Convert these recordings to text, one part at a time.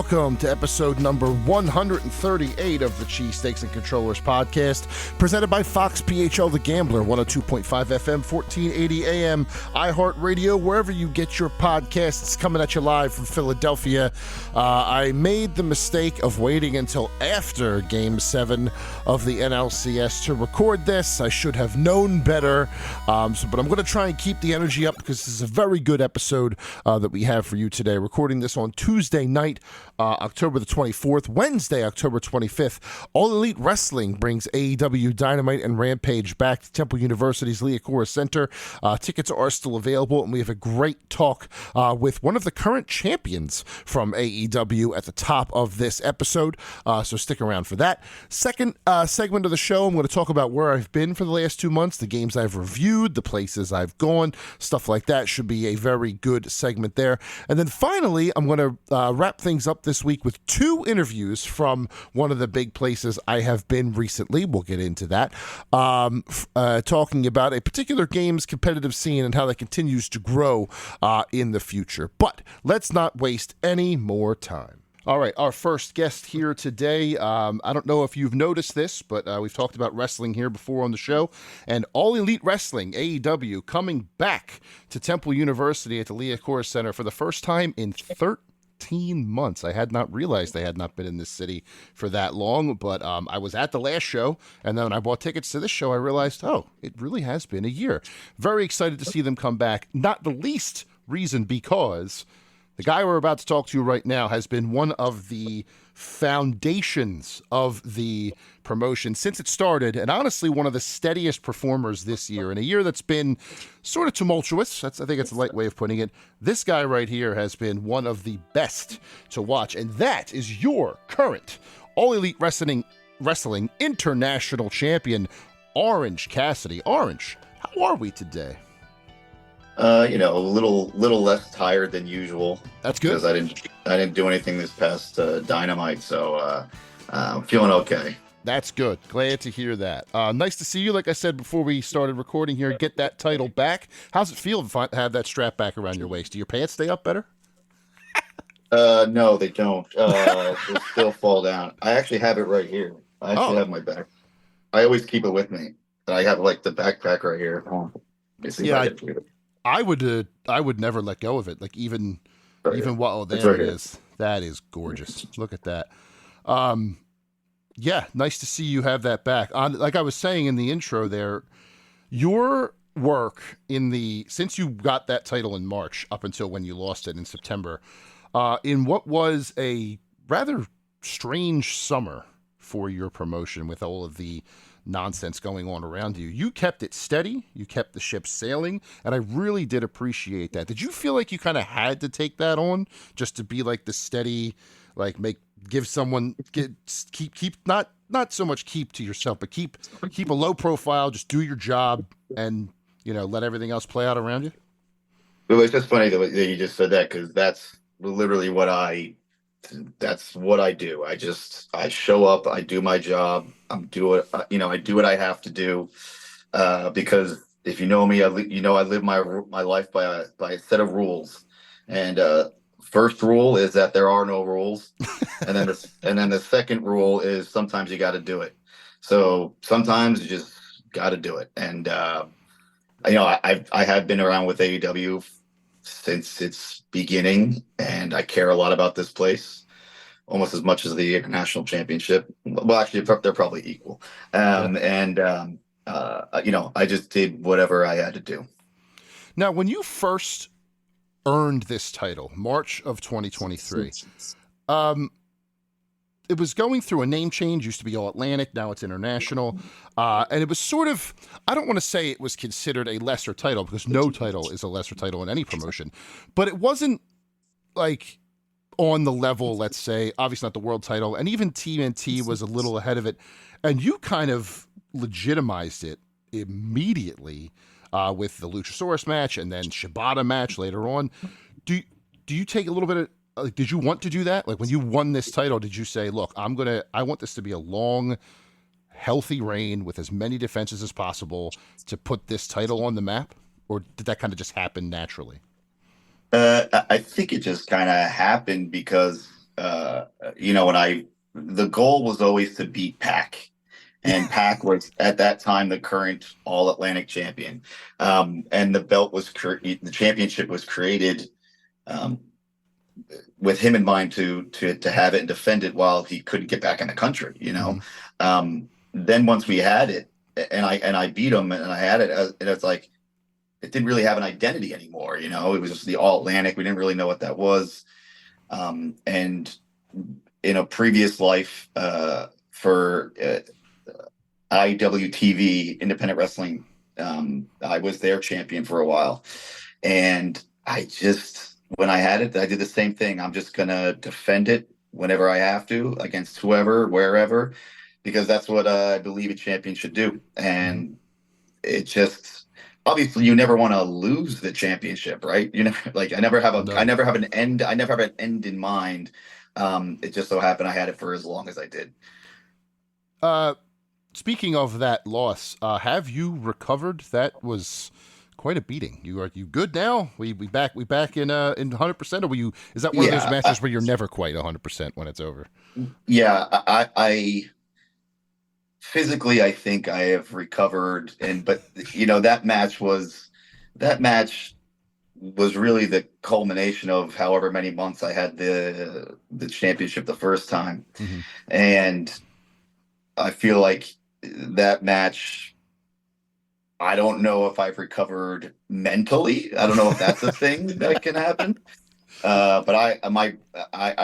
welcome to episode number 138 of the Cheesesteaks and Controllers podcast, presented by Fox PHL The Gambler, 102.5 FM, 1480 AM, iHeartRadio, wherever you get your podcasts, coming at you live from Philadelphia. I made the mistake of waiting until after Game 7 of the NLCS to record this. I should have known better, but I'm going to try and keep the energy up because this is a very good episode that we have for you today. Recording this on Tuesday night, October the 24th, Wednesday, October 25th. All Elite Wrestling brings AEW Dynamite and Rampage back to Temple University's Liacouras Center. Tickets are still available, and we have a great talk with one of the current champions from AEW at the top of this episode, so stick around for that. Second segment of the show, I'm going to talk about where I've been for the last 2 months, the games I've reviewed, the places I've gone, stuff like that. Should be a very good segment there. And then finally, I'm going to wrap things up this week with 2 interviews from one of the big places I have been recently. We'll get into that. Talking about a particular game's competitive scene and how that continues to grow in the future. But let's not waste any more time. All right, our first guest here today, I don't know if you've noticed this, but we've talked about wrestling here before on the show, and All Elite Wrestling, AEW, coming back to Temple University at the Liacouras Center for the first time in 13 months. I had not realized they had not been in this city for that long, but I was at the last show, and then when I bought tickets to this show, I realized, oh, it really has been a year. Very excited to see them come back, not the least reason because the guy we're about to talk to right now has been one of the foundations of the promotion since it started, and honestly one of the steadiest performers this year. In a year that's been sort of tumultuous, I think it's a light way of putting it, this guy right here has been one of the best to watch, and that is your current All Elite Wrestling International Champion, Orange Cassidy. Orange, how are we today? A little less tired than usual. That's good. Because I didn't do anything this past Dynamite, so I'm feeling okay. That's good. Glad to hear that. Nice to see you. Like I said before we started recording here, get that title back. How's it feel to have that strap back around your waist? Do your pants stay up better? No, they don't. They still fall down. I actually have it right here. I actually have my back. I always keep it with me. I have like the backpack right here. I would never let go of it. Like even while there it is. That is gorgeous. Look at that. Yeah, nice to see you have that back. Like I was saying in the intro there, your work since you got that title in March up until when you lost it in September, in what was a rather strange summer for your promotion with all of the nonsense going on around you. You kept it steady, you kept the ship sailing, and I really did appreciate that. Did you feel like you kind of had to take that on just to be like the steady, like keep not so much keep to yourself, but keep a low profile, just do your job and let everything else play out around you? Well, it's just funny that you just said that, because that's literally what I do. I show up, I do my job, I do what I have to do, because if you know me, I live my life by a set of rules, and first rule is that there are no rules, and then the second rule is sometimes you got to do it. So sometimes you just got to do it, and I have been around with AEW since its beginning, and I care a lot about this place, almost as much as the International Championship. Well, actually, they're probably equal. I just did whatever I had to do. Now, when you first earned this title, March of 2023, it was going through a name change. Used to be All Atlantic, now it's International. And it was sort of, I don't want to say it was considered a lesser title, because no title is a lesser title in any promotion, but it wasn't like on the level, let's say, obviously not the world title, and even TNT was a little ahead of it. And you kind of legitimized it immediately with the Luchasaurus match and then Shibata match later on. Do you take a little bit of, did you want to do that? Like when you won this title, did you say, look, I want this to be a long, healthy reign with as many defenses as possible to put this title on the map? Or did that kind of just happen naturally? I think it just kind of happened because the goal was always to beat Pac. And Pac was at that time the current All Atlantic champion, and the championship was created um, with him in mind to have it and defend it while he couldn't get back in the country. Then once we had it, and I beat him, and I had it, and it's like it didn't really have an identity anymore. It was just the All Atlantic. We didn't really know what that was, and in a previous life for AEW TV, Independent Wrestling. I was their champion for a while. And when I had it, I did the same thing. I'm just going to defend it whenever I have to against whoever, wherever, because that's what I believe a champion should do. And it just, obviously you never want to lose the championship, right? I never have an end. I never have an end in mind. It just so happened I had it for as long as I did. Speaking of that loss, have you recovered? That was quite a beating. You good now? We back in 100%, or were you? Is that one of those matches where you're never quite 100% when it's over? Yeah, I physically I think I have recovered, but that match was really the culmination of however many months I had the championship the first time, and I feel like that match, I don't know if I've recovered mentally. I don't know if that's a thing that can happen. But I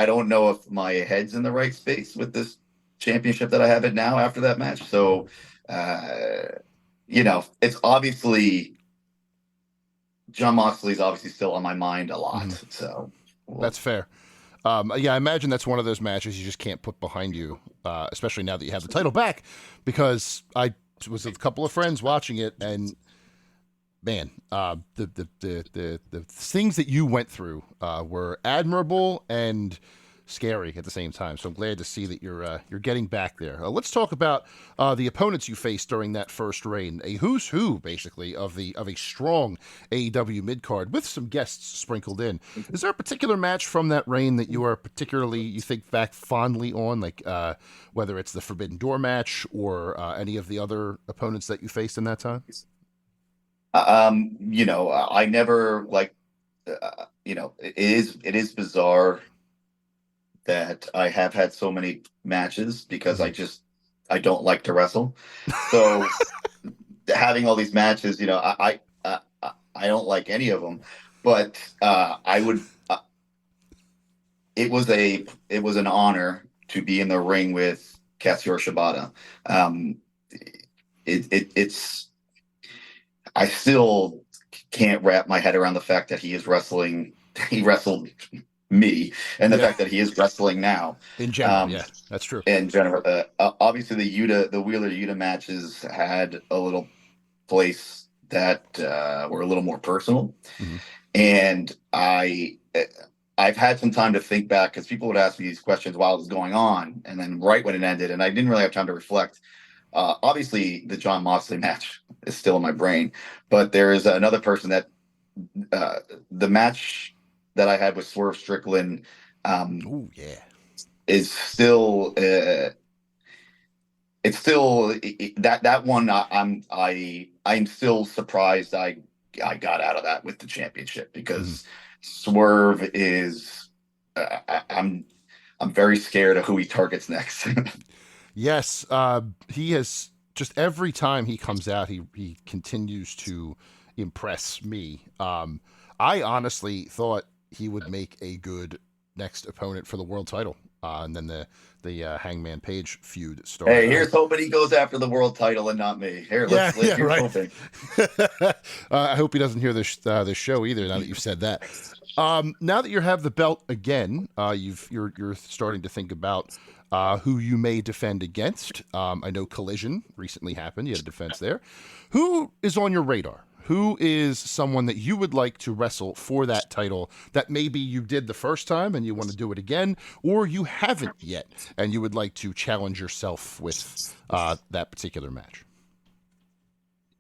don't know if my head's in the right space with this championship that I have it now after that match. So, it's obviously Jon Moxley's obviously still on my mind a lot. So that's fair. I imagine that's one of those matches you just can't put behind you, especially now that you have the title back, because I was with a couple of friends watching it, and man, the things that you went through were admirable and scary at the same time. So I'm glad to see that you're getting back there. Let's talk about the opponents you faced during that first reign. A who's who, basically, of a strong AEW mid-card with some guests sprinkled in. Is there a particular match from that reign that you think back fondly on, like whether it's the Forbidden Door match or any of the other opponents that you faced in that time? I never it is bizarre that I have had so many matches because I don't like to wrestle. So having all these matches, I don't like any of them, but it was an honor to be in the ring with Katsuyori Shibata. I still can't wrap my head around the fact that he wrestled me, and the fact that he is wrestling now. In general, that's true. In general, obviously the Wheeler Yuta matches had a little place that were a little more personal, and I've had some time to think back because people would ask me these questions while it was going on, and then right when it ended, and I didn't really have time to reflect. Obviously, the Jon Moxley match is still in my brain, but there is another person that the match that I had with Swerve Strickland is still it's still that one. I'm still surprised I got out of that with the championship because Swerve is I'm very scared of who he targets next. Yes, he has just every time he comes out, he continues to impress me. I honestly thought he would make a good next opponent for the world title, and then the Hangman Page feud started. Hey, here's hoping he goes after the world title and not me. Here's hoping. I hope he doesn't hear this show either. Now that you've said that, now that you have the belt again, you're starting to think about who you may defend against. I know Collision recently happened. You had a defense there. Who is on your radar? Who is someone that you would like to wrestle for that title that maybe you did the first time and you want to do it again, or you haven't yet and you would like to challenge yourself with that particular match?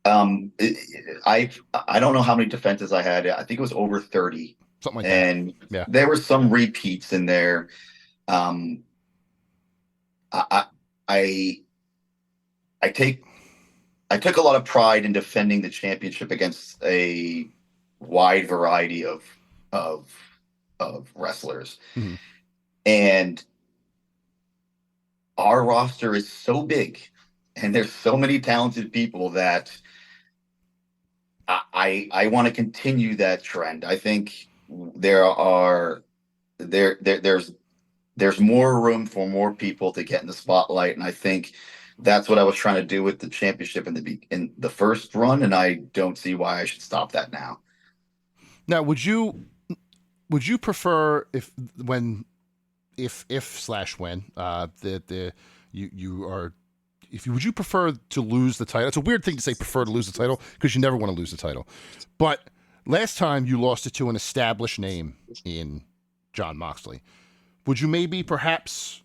I don't know how many defenses I had. I think it was over 30. Something like that. And yeah, there were some repeats in there. Um, I, I, I take, I took a lot of pride in defending the championship against a wide variety of, of wrestlers. Mm-hmm. And our roster is so big and there's so many talented people that I want to continue that trend. I think there are there's more room for more people to get in the spotlight, and I think that's what I was trying to do with the championship in the first run, and I don't see why I should stop that now. Now, would you prefer if/when you are would you prefer to lose the title? It's a weird thing to say prefer to lose the title because you never want to lose the title. But last time you lost it to an established name in Jon Moxley. Would you maybe perhaps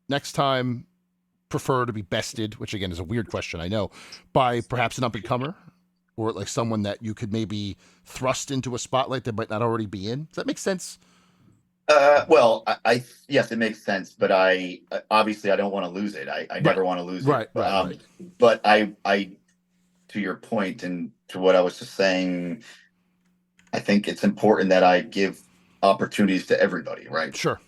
next time prefer to be bested, which again is a weird question, I know, by perhaps an up-and-comer or like someone that you could maybe thrust into a spotlight that might not already be in? Does that make sense? Well, I yes, it makes sense, but I obviously I don't want to lose it. I never want to lose Right, it. right. But I to your point and to what I was just saying, I think it's important that I give opportunities to everybody, right? Sure.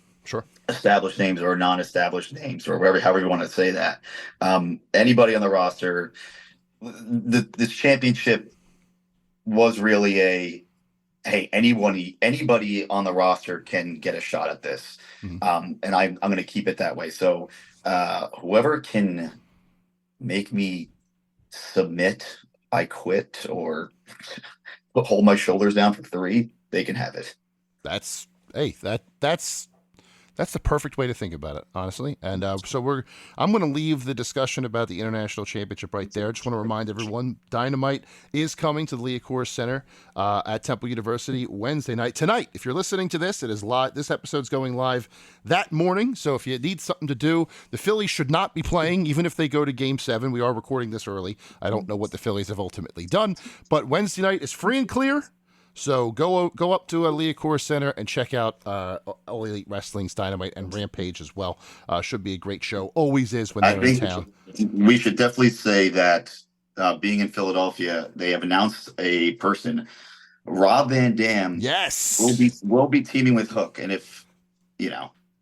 Established names or non-established names or whatever, however you want to say that. Anybody on the roster, this championship was really a hey, anybody on the roster can get a shot at this. Mm-hmm. And I'm going to keep it that way. So whoever can make me submit, I quit, or hold my shoulders down for 3, they can have it. That's the perfect way to think about it, honestly. And so I'm going to leave the discussion about the International Championship right there. I just want to remind everyone, Dynamite is coming to the Liacouras Center at Temple University Wednesday night. Tonight, if you're listening to this, it is live. This episode's going live that morning. So if you need something to do, the Phillies should not be playing, even if they go to Game 7. We are recording this early. I don't know what the Phillies have ultimately done. But Wednesday night is free and clear. So go up to Liacouras Center and check out All Elite Wrestling's Dynamite and Rampage as well. Should be a great show. Always is when they're in town. We should definitely say that being in Philadelphia, they have announced a person, Rob Van Dam. Yes, will be teaming with Hook, and if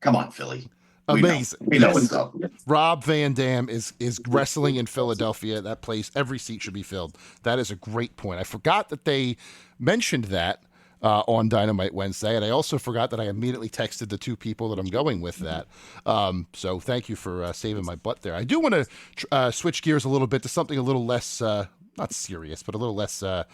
come on, Philly. Amazing. We know what's up. Rob Van Dam is wrestling in Philadelphia. That place, every seat should be filled. That is a great point. I forgot that they mentioned that on Dynamite Wednesday, and I also forgot that I immediately texted the 2 people that I'm going with that. So thank you for saving my butt there. I do want to switch gears a little bit to something a little less, not serious, but a little less... a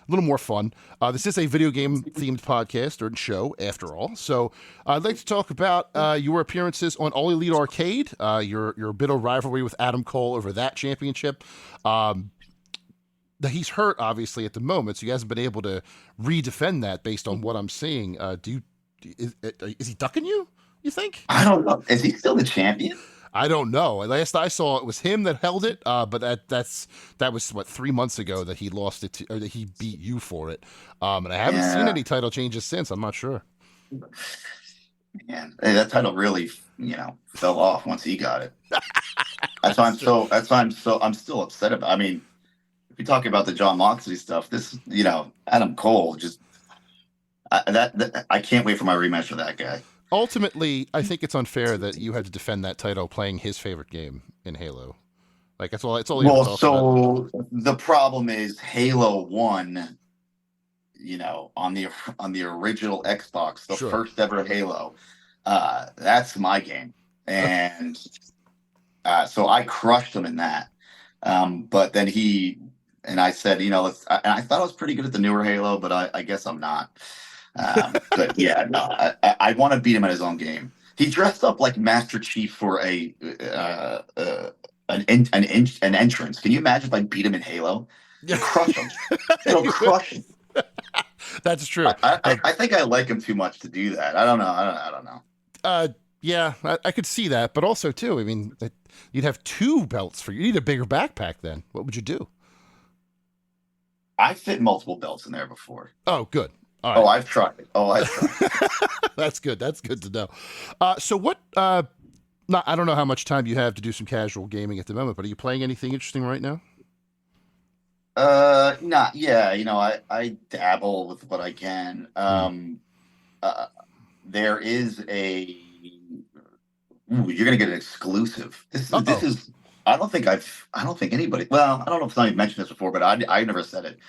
little more fun. This is a video game themed podcast or show, after all. So I'd like to talk about your appearances on All Elite Arcade, your bit of rivalry with Adam Cole over that championship. He's hurt, obviously, at the moment, so he hasn't been able to redefend that based on what I'm seeing. Is he ducking you, you think? I don't know. Is he still the champion? I don't know. Last I saw, it was him that held it, but that was 3 months ago that he lost it or that he beat you for it. And I haven't seen any title changes since. I'm not sure. Man, that title really, fell off once he got it. That's why I'm still upset about. I mean, if we talk about the Jon Moxley stuff, this, Adam Cole just I can't wait for my rematch with that guy. Ultimately, I think it's unfair that you had to defend that title playing his favorite game in Halo. Like that's all. It's all. Well, so the problem is Halo 1, on the original Xbox, the first ever Halo. That's my game, and so I crushed him in that. But then I said, and I thought I was pretty good at the newer Halo, but I guess I'm not. But yeah, no, I want to beat him at his own game. He dressed up like Master Chief for an entrance. Can you imagine if I beat him in Halo? It'll crush him. It'll crush him. That's true. I think I like him too much to do that. I don't know. Yeah, I could see that, but also too, I mean, you'd have 2 belts you need a bigger backpack then. What would you do? I fit multiple belts in there before. Oh, good. All Oh, right. I've tried it. Oh, I've tried it. That's good. That's good to know. So what? Not. I don't know how much time you have to do some casual gaming at the moment, but are you playing anything interesting right now? Not yeah. I dabble with what I can. Hmm. Uh, there is a. Ooh, you're gonna get an exclusive. This Uh-oh. is. I don't think anybody. Well, I don't know if somebody mentioned this before, but I never said it.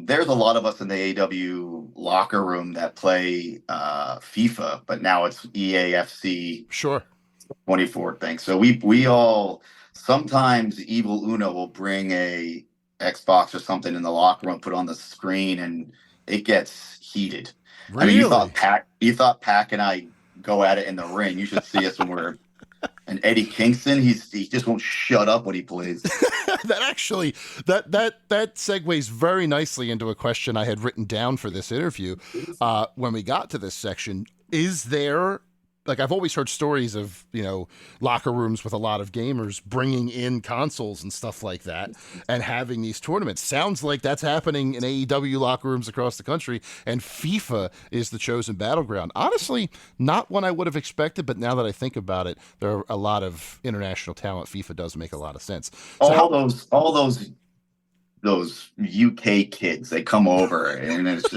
There's a lot of us in the AEW locker room that play FIFA, but now it's EAFC Sure. 24 thing. So we all sometimes Evil Uno will bring a Xbox or something in the locker room, put on the screen, and it gets heated. I mean, Really? You thought Pac and I go at it in the ring. You should see us when we're and Eddie Kingston. He just won't shut up when he plays. That actually that segues very nicely into a question I had written down for this interview. When we got to this section, is there, like, I've always heard stories of, locker rooms with a lot of gamers bringing in consoles and stuff like that and having these tournaments. Sounds like that's happening in AEW locker rooms across the country, and FIFA is the chosen battleground. Honestly, not one I would have expected, but now that I think about it, there are a lot of international talent. FIFA does make a lot of sense. So All those UK kids, they come over and it's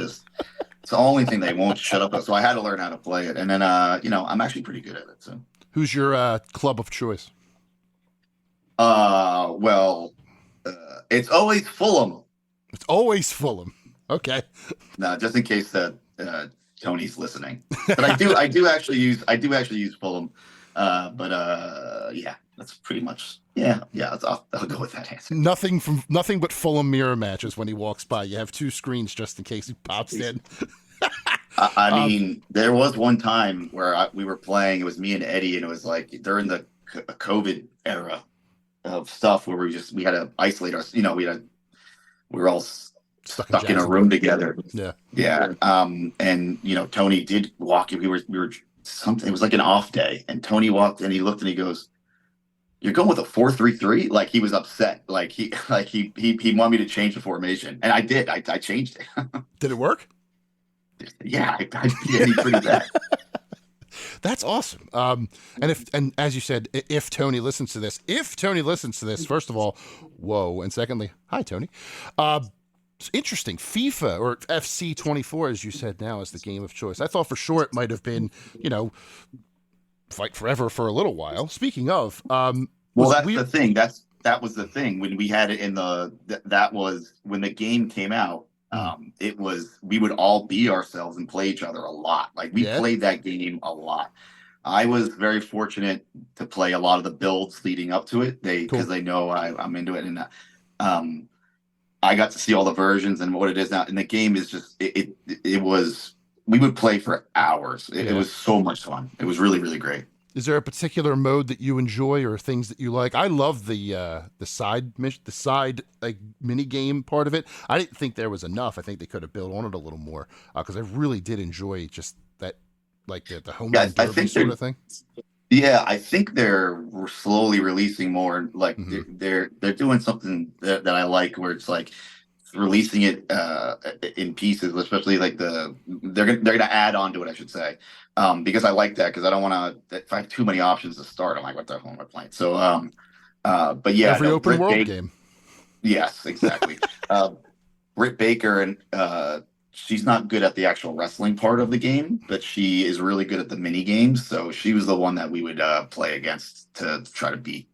the only thing they won't shut up. So I had to learn how to play it, and then I'm actually pretty good at it. So who's your club of choice? well, it's always Fulham. It's always Fulham. Okay. No, just in case that Tony's listening, but I do actually use Fulham. Yeah, that's pretty much yeah. I'll go with that answer. Nothing but Fulham mirror matches when he walks by. You have two screens just in case he pops in. I mean, there was one time where we were playing. It was me and Eddie, and it was like during the COVID era of stuff where we had to isolate us. We were all stuck in a room together. Yeah. Yeah. And Tony did walk in. We were something. It was like an off day, and Tony walked in. He looked and he goes, "You're going with a 4-3-3?" Like he was upset. Like he wanted me to change the formation, and I did. I changed it. Did it work? Yeah, I did pretty bad. That's awesome. And as you said, if Tony listens to this, first of all, whoa, and secondly, hi Tony. It's interesting. FIFA or FC 24, as you said, now is the game of choice. I thought for sure it might have been, Fight Forever for a little while. Speaking of, well, that's the thing. That was the thing when we had it in that was when the game came out. We would all be ourselves and play each other a lot. Like we played that game a lot. I was very fortunate to play a lot of the builds leading up to it. Because they know I'm into it, and I got to see all the versions and what it is now. And the game is just it was. We would play for hours. It was so much fun. It was really, really great. Is there a particular mode that you enjoy or things that you like? I love the side like mini game part of it. I didn't think there was enough. I think they could have built on it a little more because I really did enjoy just that, like the home run derby sort of thing. Yeah, I think they're slowly releasing more. Like they're doing something that I like, where it's like releasing it in pieces, especially like they're gonna add on to it, I should say, because I like that, because I don't want to, if I have too many options to start, I'm like, what the hell am I playing? So but yeah, every open world game. Yes, exactly. Britt Baker, and she's not good at the actual wrestling part of the game, but she is really good at the mini games. So she was the one that we would play against to try to beat.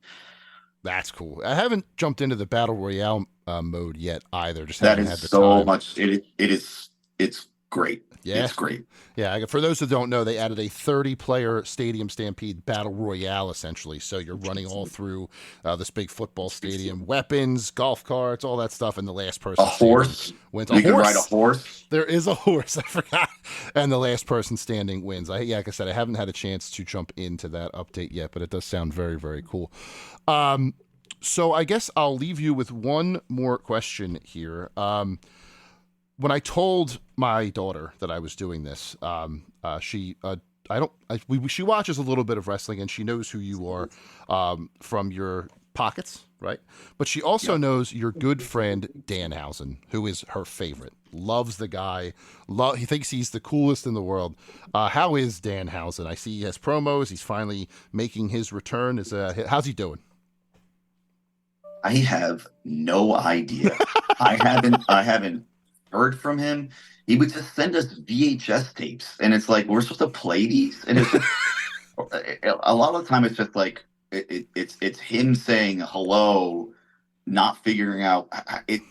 That's cool. I haven't jumped into the battle royale mode yet either. Just that haven't is had the so time. Much. It's great. Yeah, it's great. Yeah, for those who don't know, they added a 30-player Stadium Stampede battle royale, essentially. So you're running all through this big football stadium, weapons, golf carts, all that stuff, and the last person a horse wins. You can ride a horse. There is a horse. I forgot. And the last person standing wins. Like I said, I haven't had a chance to jump into that update yet, but it does sound very, very cool. So I guess I'll leave you with one more question here. When I told my daughter that I was doing this, she watches a little bit of wrestling, and she knows who you are from your pockets, right? But she also knows your good friend Danhausen, who is her favorite. Loves the guy. He thinks he's the coolest in the world. How is Danhausen? I see he has promos. He's finally making his return. How's he doing? I have no idea. I haven't heard from him. He would just send us VHS tapes, and it's like we're supposed to play these, and it's just, a lot of the time it's just like it's him saying hello, not figuring out it,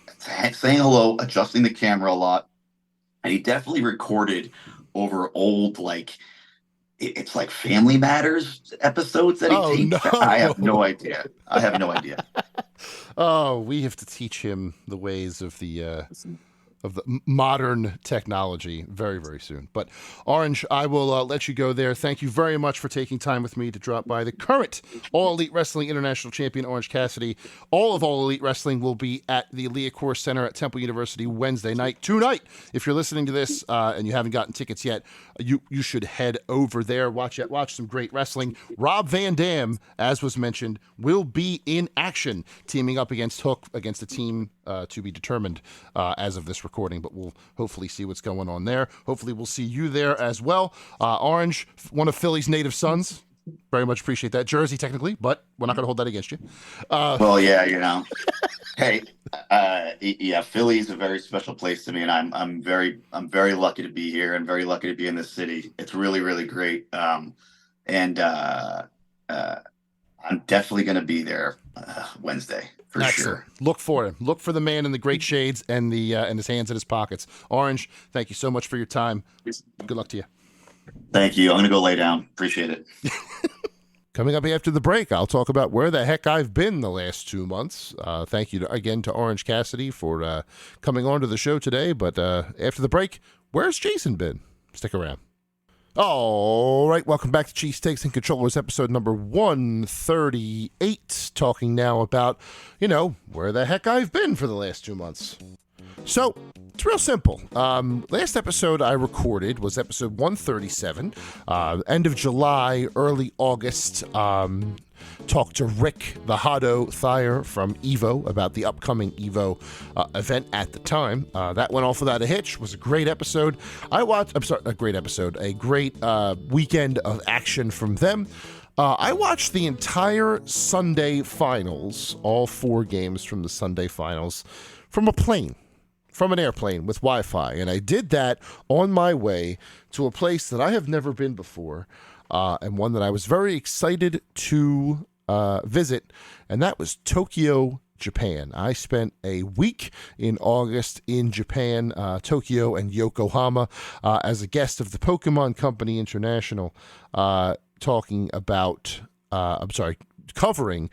saying hello, adjusting the camera a lot, and he definitely recorded over old it's like Family Matters episodes that he taped. No. I have no idea. Oh, we have to teach him the ways of the modern technology very, very soon. But Orange, I will let you go there. Thank you very much for taking time with me to drop by the current All Elite Wrestling International Champion, Orange Cassidy. All Elite Wrestling will be at the Liacouras Center at Temple University Wednesday night. Tonight, if you're listening to this and you haven't gotten tickets yet, you should head over there. Watch some great wrestling. Rob Van Dam, as was mentioned, will be in action, teaming up against Hook, against a team to be determined as of this recording, but we'll hopefully see what's going on there. Hopefully we'll see you there as well. Orange, one of Philly's native sons. Very much appreciate that. Jersey, technically, but we're not going to hold that against you. Well, yeah, Hey, Philly's a very special place to me, and I'm very lucky to be here and very lucky to be in this city. It's really, really great. And I'm definitely going to be there Wednesday. For Excellent. Sure. Look for him. Look for the man in the great shades and and his hands in his pockets. Orange, thank you so much for your time. Good luck to you. Thank you. I'm going to go lay down. Appreciate it. Coming up after the break, I'll talk about where the heck I've been the last 2 months. Thank you again to Orange Cassidy for coming on to the show today. But after the break, where's Jason been? Stick around. All right, welcome back to Cheesesteaks and Controllers, episode number 138, talking now about, where the heck I've been for the last 2 months. So, it's real simple. Last episode I recorded was episode 137, end of July, early August. Talked to Rick the Hotto Thayer from Evo about the upcoming Evo event at the time. That went off without a hitch. Was a great episode. A great weekend of action from them. I watched the entire Sunday finals, all 4 games from the Sunday finals, from an airplane with Wi-Fi. And I did that on my way to a place that I have never been before, and one that I was very excited to visit, and that was Tokyo, Japan. I spent a week in August in Japan, Tokyo and Yokohama, as a guest of the Pokemon Company International, covering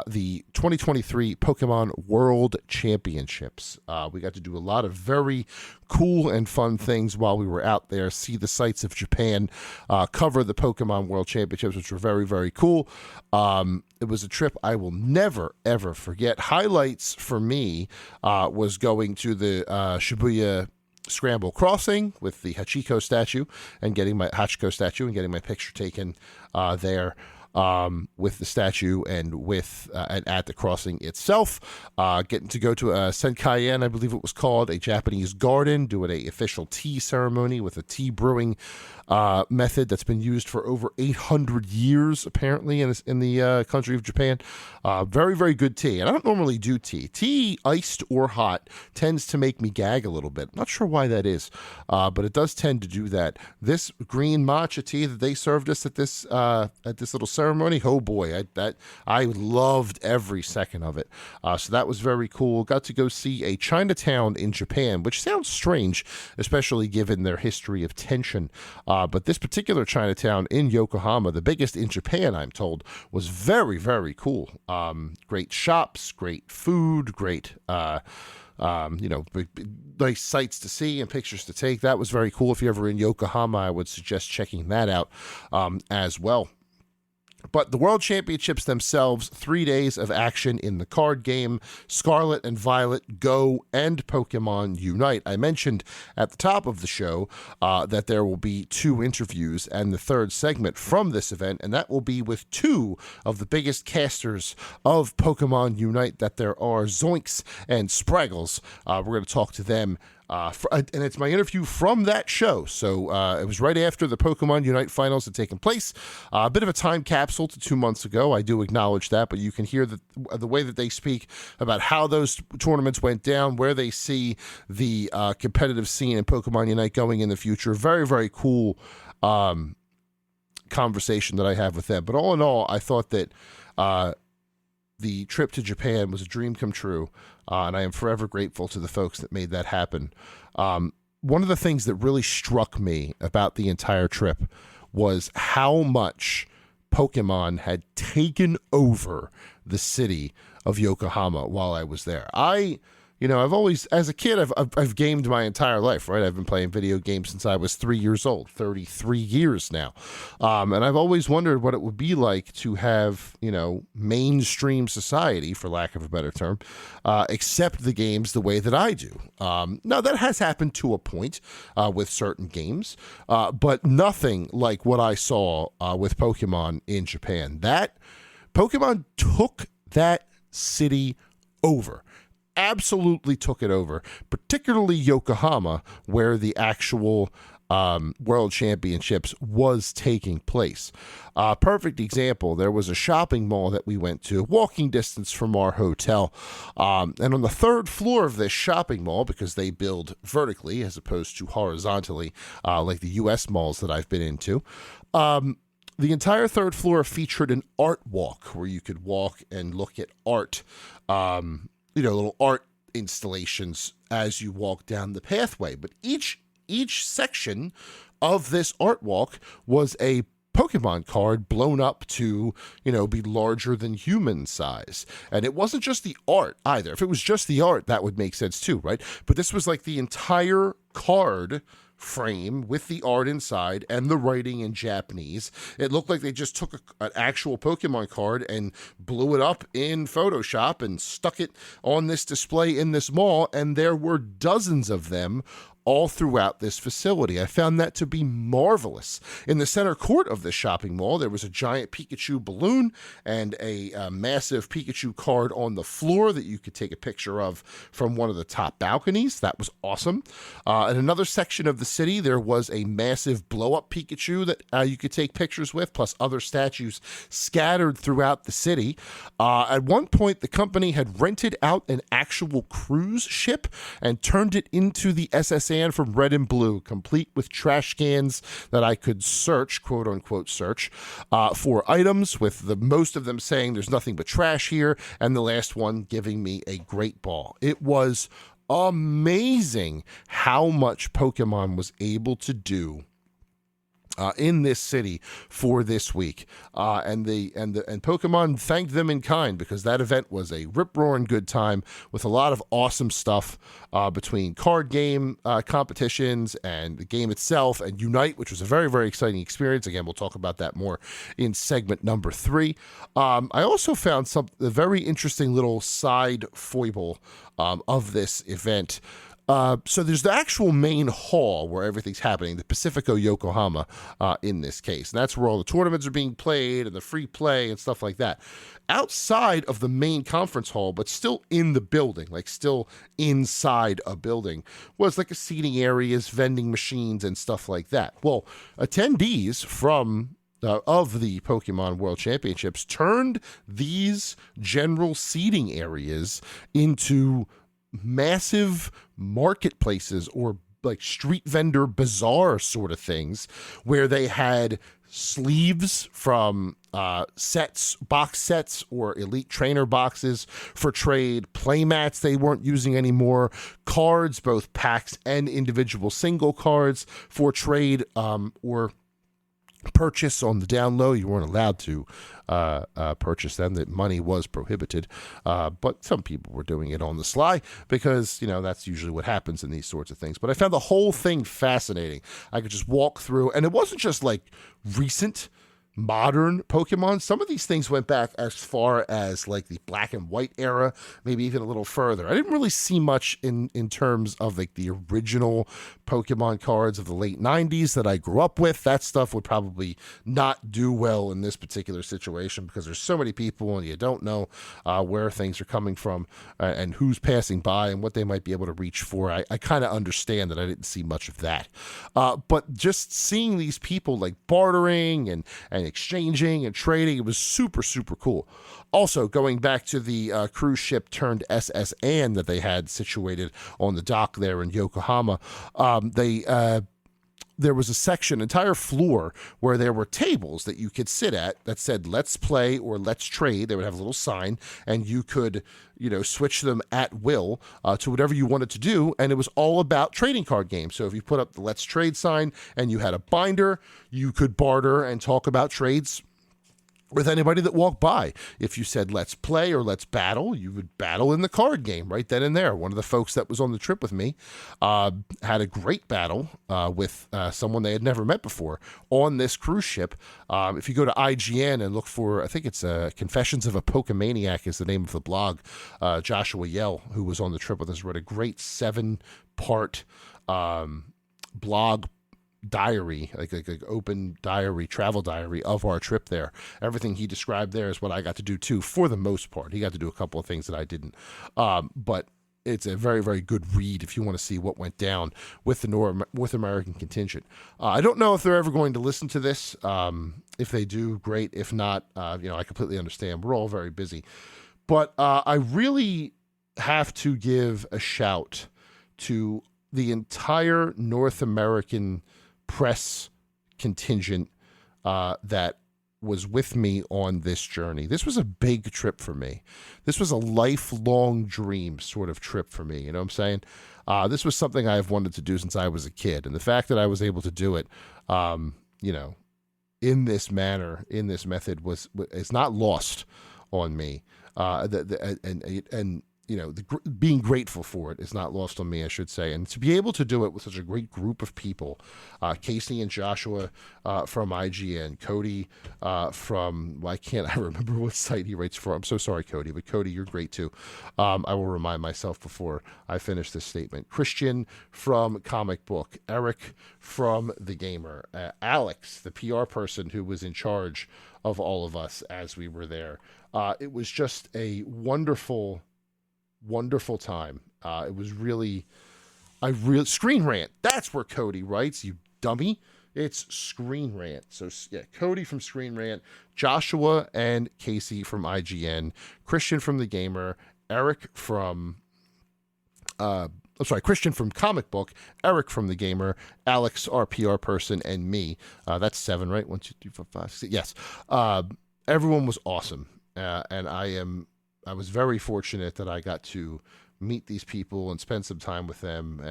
the 2023 Pokemon World Championships. We got to do a lot of very cool and fun things while we were out there, see the sights of Japan, cover the Pokemon World Championships, which were very, very cool. It was a trip I will never, ever forget. Highlights for me was going to the Shibuya Scramble Crossing with the Hachiko statue and getting my picture taken there. With the statue and and at the crossing itself, getting to go to Senkaien, I believe it was called, a Japanese garden, doing an official tea ceremony with a tea brewing method that's been used for over 800 years, apparently, in the country of Japan. Very, very good tea. And I don't normally do tea. Tea, iced or hot, tends to make me gag a little bit. Not sure why that is, but it does tend to do that. This green matcha tea that they served us at this little ceremony, oh boy, I loved every second of it. So that was very cool. Got to go see a Chinatown in Japan, which sounds strange, especially given their history of tension. But this particular Chinatown in Yokohama, the biggest in Japan, I'm told, was very, very cool. Great shops, great food, great, nice sights to see and pictures to take. That was very cool. If you're ever in Yokohama, I would suggest checking that out as well. But the World Championships themselves, 3 days of action in the card game, Scarlet and Violet Go and Pokemon Unite. I mentioned at the top of the show that there will be 2 interviews and the third segment from this event, and that will be with 2 of the biggest casters of Pokemon Unite that there are, Zoinks and Spragels. We're going to talk to them. And it's my interview from that show. So it was right after the Pokemon Unite finals had taken place. A bit of a time capsule to 2 months ago. I do acknowledge that, but you can hear the way that they speak about how those tournaments went down, where they see the competitive scene in Pokemon Unite going in the future. Very, very cool conversation that I have with them. But all in all, I thought that the trip to Japan was a dream come true. And I am forever grateful to the folks that made that happen. One of the things that really struck me about the entire trip was how much Pokemon had taken over the city of Yokohama while I was there. I've always, as a kid, I've gamed my entire life, right? I've been playing video games since I was 3 years old, 33 years now. And I've always wondered what it would be like to have, mainstream society, for lack of a better term, accept the games the way that I do. Now, that has happened to a point with certain games, but nothing like what I saw with Pokemon in Japan. That Pokemon took that city over. Absolutely took it over, particularly Yokohama, where the actual World Championships was taking place. Perfect example, there was a shopping mall that we went to, walking distance from our hotel, and on the 3rd floor of this shopping mall, because they build vertically as opposed to horizontally, like the U.S. malls that I've been into, the entire 3rd floor featured an art walk where you could walk and look at art, little art installations as you walk down the pathway. But each section of this art walk was a Pokemon card blown up to, be larger than human size. And it wasn't just the art either. If it was just the art, that would make sense too, right? But this was like the entire card frame with the art inside and the writing in Japanese. It looked like they just took an actual Pokemon card and blew it up in Photoshop and stuck it on this display in this mall, and there were dozens of them all throughout this facility. I found that to be marvelous. In the center court of this shopping mall, there was a giant Pikachu balloon and a massive Pikachu card on the floor that you could take a picture of from one of the top balconies. That was awesome. In another section of the city, there was a massive blow-up Pikachu that you could take pictures with, plus other statues scattered throughout the city. At one point, the company had rented out an actual cruise ship and turned it into the SSN from Red and Blue, complete with trash cans that I could search, quote unquote search, for items, with the most of them saying there's nothing but trash here, and the last one giving me a great ball. It was amazing how much Pokemon was able to do in this city for this week, and Pokemon thanked them in kind, because that event was a rip-roaring good time with a lot of awesome stuff between card game competitions and the game itself and Unite, which was a very, very exciting experience. Again, we'll talk about that more in segment number 3. I also found a very interesting little side foible of this event. So there's the actual main hall where everything's happening, the Pacifico Yokohama in this case. And that's where all the tournaments are being played and the free play and stuff like that. Outside of the main conference hall, but still in the building, like still inside a building, was like a seating areas, vending machines, and stuff like that. Well, attendees from of the Pokemon World Championships turned these general seating areas into massive marketplaces, or like street vendor bazaar sort of things, where they had sleeves from box sets or elite trainer boxes for trade, play mats they weren't using anymore, cards, both packs and individual single cards for trade or purchase on the down low. You weren't allowed to purchase them. That money was prohibited, but some people were doing it on the sly, because that's usually what happens in these sorts of things. But I found the whole thing fascinating. I could just walk through, and it wasn't just like recent modern Pokemon. Some of these things went back as far as like the black and white era, maybe even a little further. I didn't really see much in terms of like the original Pokemon cards of the late 90s that I grew up with. That stuff would probably not do well in this particular situation because there's so many people and you don't know where things are coming from and who's passing by and what they might be able to reach for. I kind of understand that I didn't see much of that. But just seeing these people like bartering and exchanging and trading, it was super, super cool. Also, going back to the cruise ship turned SS Anne that they had situated on the dock there in Yokohama, there was a section, entire floor, where there were tables that you could sit at that said, let's play or let's trade. They would have a little sign, and you could, switch them at will to whatever you wanted to do. And it was all about trading card games. So if you put up the let's trade sign and you had a binder, you could barter and talk about trades with anybody that walked by. If you said, let's play or let's battle, you would battle in the card game right then and there. One of the folks that was on the trip with me had a great battle with someone they had never met before on this cruise ship. If you go to IGN and look for, I think it's Confessions of a Pokemaniac is the name of the blog, Joshua Yell, who was on the trip with us, wrote a great 7-part blog diary, like open diary, travel diary of our trip there. Everything he described there is what I got to do too, for the most part. He got to do a couple of things that I didn't. But it's a very, very good read if you want to see what went down with the North American contingent. I don't know if they're ever going to listen to this. If they do, great. If not, I completely understand. We're all very busy. But I really have to give a shout to the entire North American press contingent that was with me on this journey. This was a big trip for me. This was a lifelong dream sort of trip for me. You know what I'm saying? This was something I've wanted to do since I was a kid. And the fact that I was able to do it, in this manner, in this method is not lost on me. Being grateful for it is not lost on me, I should say. And to be able to do it with such a great group of people, Casey and Joshua from IGN, Cody from, why can't I remember what site he writes for? I'm so sorry, Cody, but Cody, you're great too. I will remind myself before I finish this statement. Christian from Comic Book, Eric from The Gamer, Alex, the PR person who was in charge of all of us as we were there. It was just a wonderful time. It was really, Screen Rant. That's where Cody writes, you dummy. It's Screen Rant. So yeah, Cody from Screen Rant, Joshua and Casey from IGN, Christian from The Gamer, Eric from, Christian from Comic Book, Eric from The Gamer, Alex, our PR person, and me. That's 7, right? 1, 2, 3, 4, 5, 6. Yes. Everyone was awesome. And I was very fortunate that I got to meet these people and spend some time with them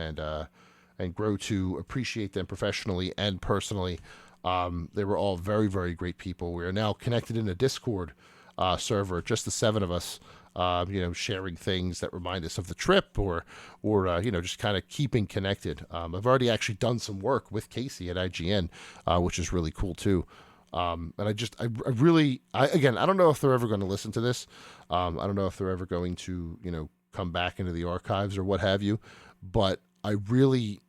and grow to appreciate them professionally and personally. They were all very, very great people. We are now connected in a Discord server, just the 7 of us, sharing things that remind us of the trip or just kind of keeping connected. I've already actually done some work with Casey at IGN, which is really cool too. And I don't know if they're ever going to listen to this. I don't know if they're ever going to, come back into the archives or what have you, but I really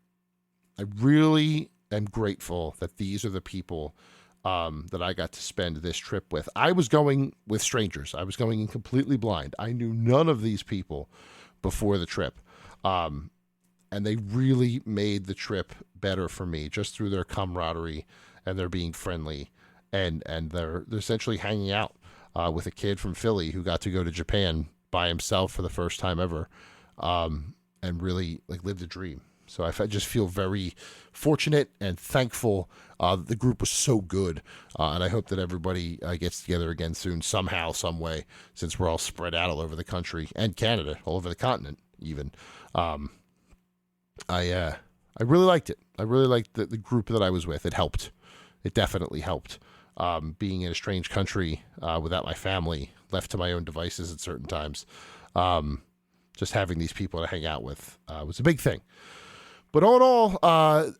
am grateful that these are the people, that I got to spend this trip with. I was going with strangers. I was going in completely blind. I knew none of these people before the trip. And they really made the trip better for me just through their camaraderie and their being friendly. And they're essentially hanging out with a kid from Philly who got to go to Japan by himself for the first time ever, and really lived a dream. So I just feel very fortunate and thankful. The group was so good, and I hope that everybody gets together again soon, somehow, some way, since we're all spread out all over the country and Canada, all over the continent even. I really liked it. I really liked the group that I was with. It helped. It definitely helped. Being in a strange country without my family, left to my own devices at certain times, just having these people to hang out with was a big thing. But all in all,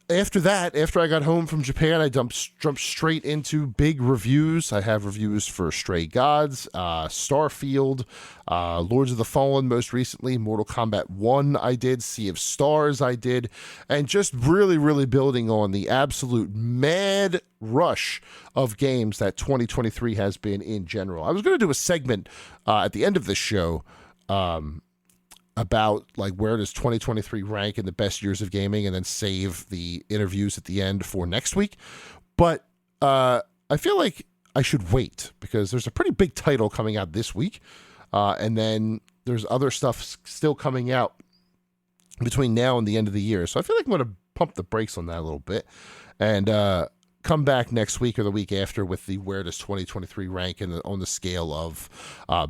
after I got home from Japan, I jumped straight into big reviews. I have reviews for Stray Gods, Starfield, Lords of the Fallen, most recently, Mortal Kombat 1 I did, Sea of Stars I did, and just really, really building on the absolute mad rush of games that 2023 has been in general. I was going to do a segment at the end of this show about like where does 2023 rank in the best years of gaming, and then save the interviews at the end for next week. But I feel like I should wait because there's a pretty big title coming out this week, and then there's other stuff still coming out between now and the end of the year. So I feel like I'm going to pump the brakes on that a little bit and come back next week or the week after with the where does 2023 rank on the scale of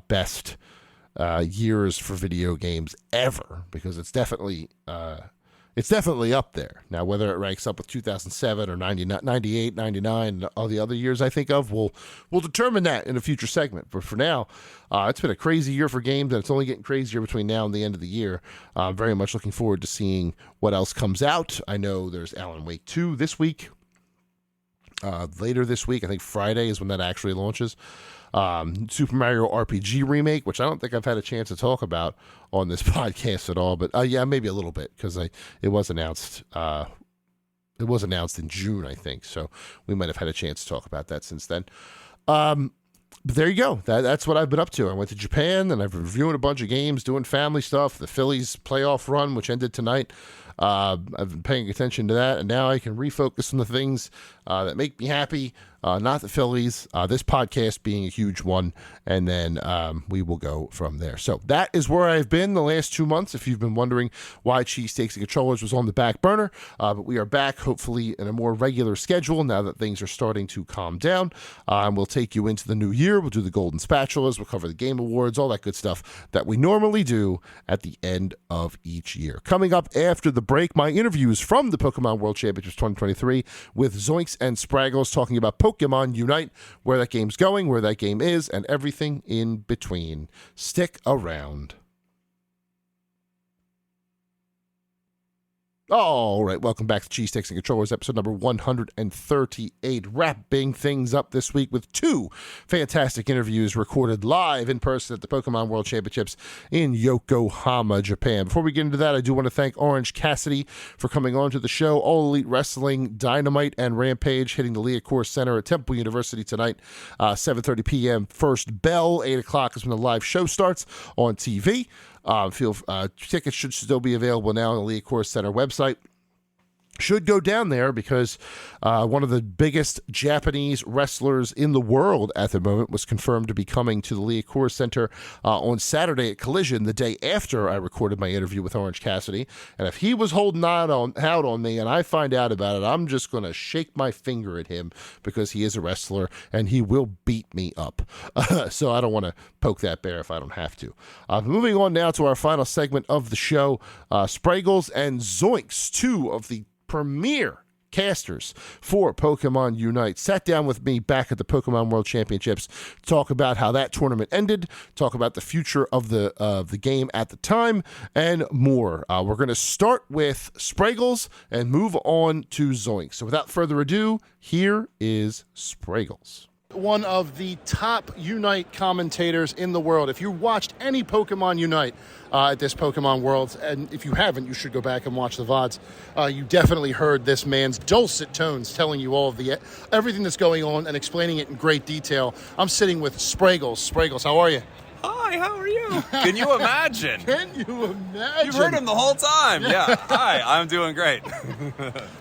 best years for video games ever, because it's definitely up there. Now, whether it ranks up with 2007 or 98, 99, and all the other years I think of, we'll determine that in a future segment. But for now, it's been a crazy year for games, and it's only getting crazier between now and the end of the year. I'm very much looking forward to seeing what else comes out. I know there's Alan Wake 2 this week. Later this week, I think Friday is when that actually launches. Super Mario RPG remake, which I don't think I've had a chance to talk about on this podcast at all, but yeah, maybe a little bit, because it was announced. It was announced in June, I think, so we might have had a chance to talk about that since then. But there you go. That's what I've been up to. I went to Japan, and I've been reviewing a bunch of games, doing family stuff. The Phillies playoff run, which ended tonight. I've been paying attention to that, and now I can refocus on the things that make me happy, not the Phillies, this podcast being a huge one, and then we will go from there. So that is where I've been the last 2 months, if you've been wondering why Cheesesteaks and Controllers was on the back burner. But we are back, hopefully, in a more regular schedule now that things are starting to calm down. And we'll take you into the new year. We'll do the Golden Spatulas. We'll cover the Game Awards, all that good stuff that we normally do at the end of each year. Coming up after the break, my interviews from the Pokemon World Championships 2023 with Zoinks and Spragels, talking about Pokemon Unite, where that game's going, where that game is, and everything in between. Stick around. All right, welcome back to Cheesesteaks and Controllers, episode number 138. Wrapping things up this week with two fantastic interviews recorded live in person at the Pokemon World Championships in Yokohama, Japan. Before we get into that, I do want to thank Orange Cassidy for coming on to the show. All Elite Wrestling, Dynamite, and Rampage hitting the Liacouras Center at Temple University tonight, 7:30 p.m. First bell, 8 o'clock is when the live show starts on TV. Tickets should still be available now on the Liacouras Center website. Should go down there because one of the biggest Japanese wrestlers in the world at the moment was confirmed to be coming to the Liacouras Center on Saturday at Collision, the day after I recorded my interview with Orange Cassidy. And if he was holding out on me and I find out about it, I'm just going to shake my finger at him, because he is a wrestler and he will beat me up. So I don't want to poke that bear if I don't have to. Moving on now to our final segment of the show, Spragels and Zoinks, two of the premier casters for Pokemon Unite, sat down with me back at the Pokemon World Championships to talk about how that tournament ended, talk about the future of the game at the time, and more. We're going to start with Spragels and move on to Zoinks. So without further ado, here is Spragels. One of the top Unite commentators in the world. If you watched any Pokemon Unite at this Pokemon Worlds, and if you haven't, you should go back and watch the VODs. You definitely heard this man's dulcet tones telling you all of everything that's going on and explaining it in great detail. I'm sitting with Spragels. Spragels, how are you? Hi, how are you? Can you imagine? Can you imagine? You've heard him the whole time. Yeah. Hi, I'm doing great.